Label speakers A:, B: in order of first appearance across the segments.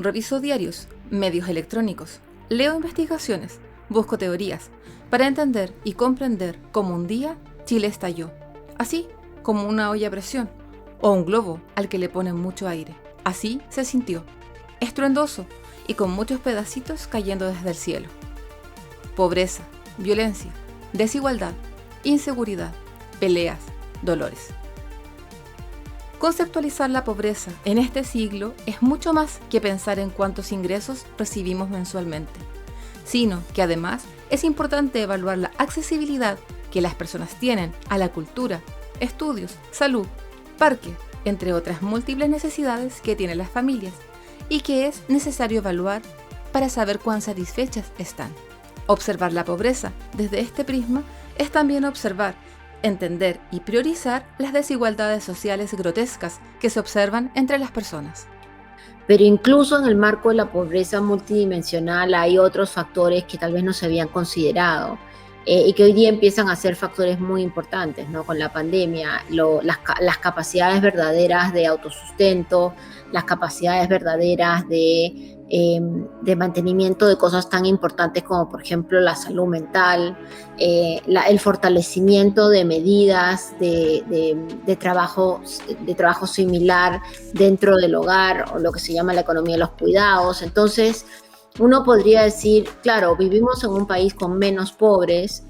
A: reviso diarios, medios electrónicos, leo investigaciones, busco teorías, para entender y comprender cómo un día Chile estalló, así como una olla a presión o un globo al que le ponen mucho aire. Así se sintió, estruendoso y con muchos pedacitos cayendo desde el cielo. Pobreza, violencia, desigualdad, inseguridad, peleas, dolores. Conceptualizar la pobreza en este siglo es mucho más que pensar en cuántos ingresos recibimos mensualmente, sino que además es importante evaluar la accesibilidad que las personas tienen a la cultura, estudios, salud, parque, entre otras múltiples necesidades que tienen las familias y que es necesario evaluar para saber cuán satisfechas están. Observar la pobreza desde este prisma es también observar, entender y priorizar las desigualdades sociales grotescas que se observan entre las personas.
B: Pero incluso en el marco de la pobreza multidimensional hay otros factores que tal vez no se habían considerado y que hoy día empiezan a ser factores muy importantes, ¿no? Con la pandemia, las capacidades verdaderas de autosustento, las capacidades verdaderas de mantenimiento de cosas tan importantes como, por ejemplo, la salud mental, el fortalecimiento de medidas de trabajo similar dentro del hogar, o lo que se llama la economía de los cuidados. Entonces, uno podría decir, claro, vivimos en un país con menos pobres,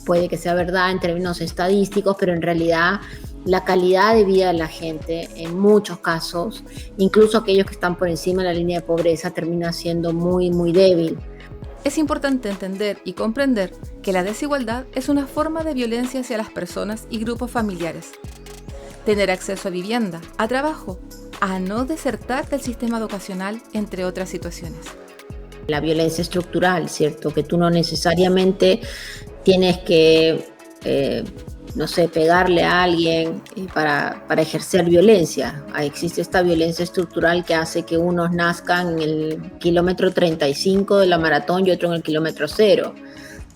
B: puede que sea verdad en términos estadísticos, pero en realidad la calidad de vida de la gente, en muchos casos, incluso aquellos que están por encima de la línea de pobreza, termina siendo muy, muy débil.
A: Es importante entender y comprender que la desigualdad es una forma de violencia hacia las personas y grupos familiares. Tener acceso a vivienda, a trabajo, a no desertar del sistema educacional, entre otras situaciones.
B: La violencia estructural, ¿cierto? Que tú no necesariamente tienes que, pegarle a alguien para ejercer violencia. Existe esta violencia estructural que hace que unos nazcan en el kilómetro 35 de la maratón y otro en el kilómetro 0.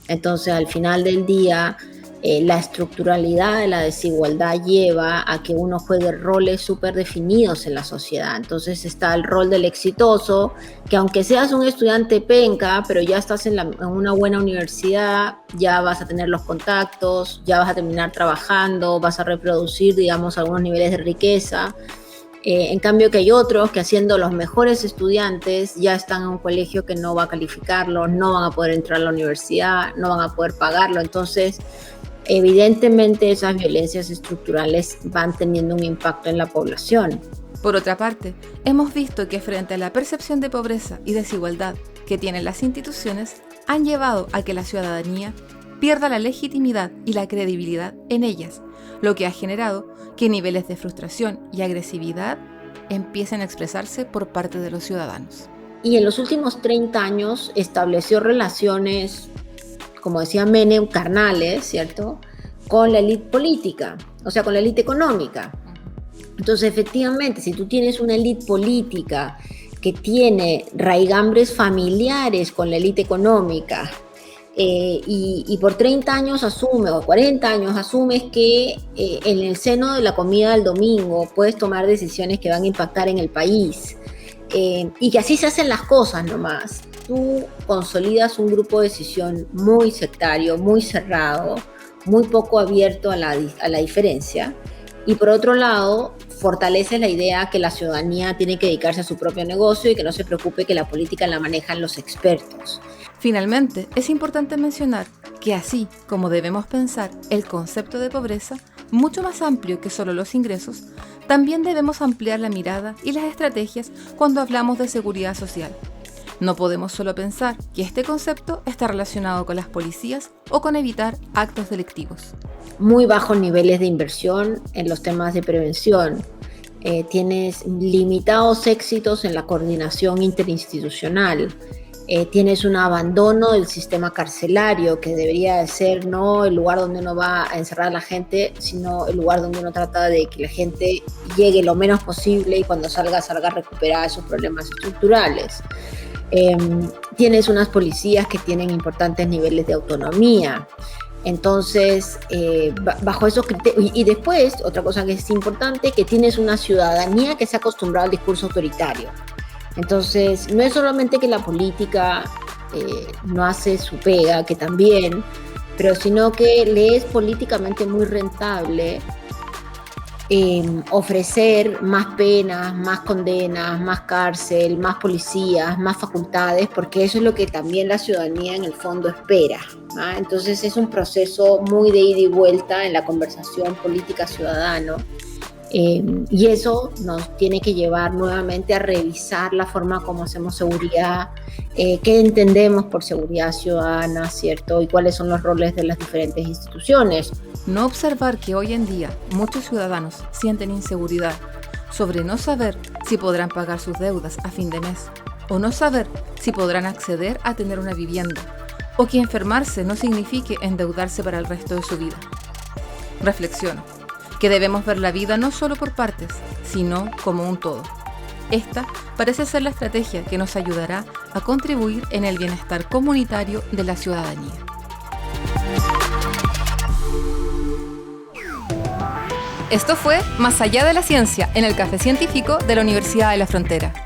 B: Entonces, al final del día, la estructuralidad de la desigualdad lleva a que uno juegue roles súper definidos en la sociedad. Entonces está el rol del exitoso, que aunque seas un estudiante penca, pero ya estás en una buena universidad, ya vas a tener los contactos, ya vas a terminar trabajando, vas a reproducir, digamos, algunos niveles de riqueza. En cambio que hay otros que haciendo los mejores estudiantes ya están en un colegio que no va a calificarlos, no van a poder entrar a la universidad, no van a poder pagarlo. Entonces, evidentemente esas violencias estructurales van teniendo un impacto en la población.
A: Por otra parte, hemos visto que frente a la percepción de pobreza y desigualdad que tienen las instituciones, han llevado a que la ciudadanía pierda la legitimidad y la credibilidad en ellas, lo que ha generado que niveles de frustración y agresividad empiecen a expresarse por parte de los ciudadanos.
B: Y en los últimos 30 años estableció relaciones, como decía Menem, carnales, ¿cierto?, con la élite política, o sea, con la élite económica. Entonces, efectivamente, si tú tienes una élite política que tiene raigambres familiares con la élite económica, y por 30 años asume, o 40 años asumes que en el seno de la comida del domingo puedes tomar decisiones que van a impactar en el país, y que así se hacen las cosas nomás, tú consolidas un grupo de decisión muy sectario, muy cerrado, muy poco abierto a la diferencia, y por otro lado, fortalece la idea que la ciudadanía tiene que dedicarse a su propio negocio y que no se preocupe que la política la manejan los expertos.
A: Finalmente, es importante mencionar que así como debemos pensar el concepto de pobreza, mucho más amplio que solo los ingresos, también debemos ampliar la mirada y las estrategias cuando hablamos de seguridad social. No podemos solo pensar que este concepto está relacionado con las policías o con evitar actos delictivos.
B: Muy bajos niveles de inversión en los temas de prevención. Tienes limitados éxitos en la coordinación interinstitucional. Tienes un abandono del sistema carcelario, que debería de ser no el lugar donde uno va a encerrar a la gente, sino el lugar donde uno trata de que la gente llegue lo menos posible y cuando salga recuperada de sus problemas estructurales. Tienes unas policías que tienen importantes niveles de autonomía. Entonces, bajo esos criterios, y después, otra cosa que es importante, que tienes una ciudadanía que se ha acostumbrado al discurso autoritario. Entonces, no es solamente que la política no hace su pega, que también, pero sino que le es políticamente muy rentable ofrecer más penas, más condenas, más cárcel, más policías, más facultades, porque eso es lo que también la ciudadanía en el fondo espera, ¿ah? Entonces es un proceso muy de ida y vuelta en la conversación política ciudadano. Y eso nos tiene que llevar nuevamente a revisar la forma como hacemos seguridad, qué entendemos por seguridad ciudadana, ¿cierto? Y cuáles son los roles de las diferentes instituciones.
A: No observar que hoy en día muchos ciudadanos sienten inseguridad sobre no saber si podrán pagar sus deudas a fin de mes, o no saber si podrán acceder a tener una vivienda, o que enfermarse no signifique endeudarse para el resto de su vida. Reflexiono que debemos ver la vida no solo por partes, sino como un todo. Esta parece ser la estrategia que nos ayudará a contribuir en el bienestar comunitario de la ciudadanía. Esto fue Más allá de la ciencia en el Café Científico de la Universidad de la Frontera.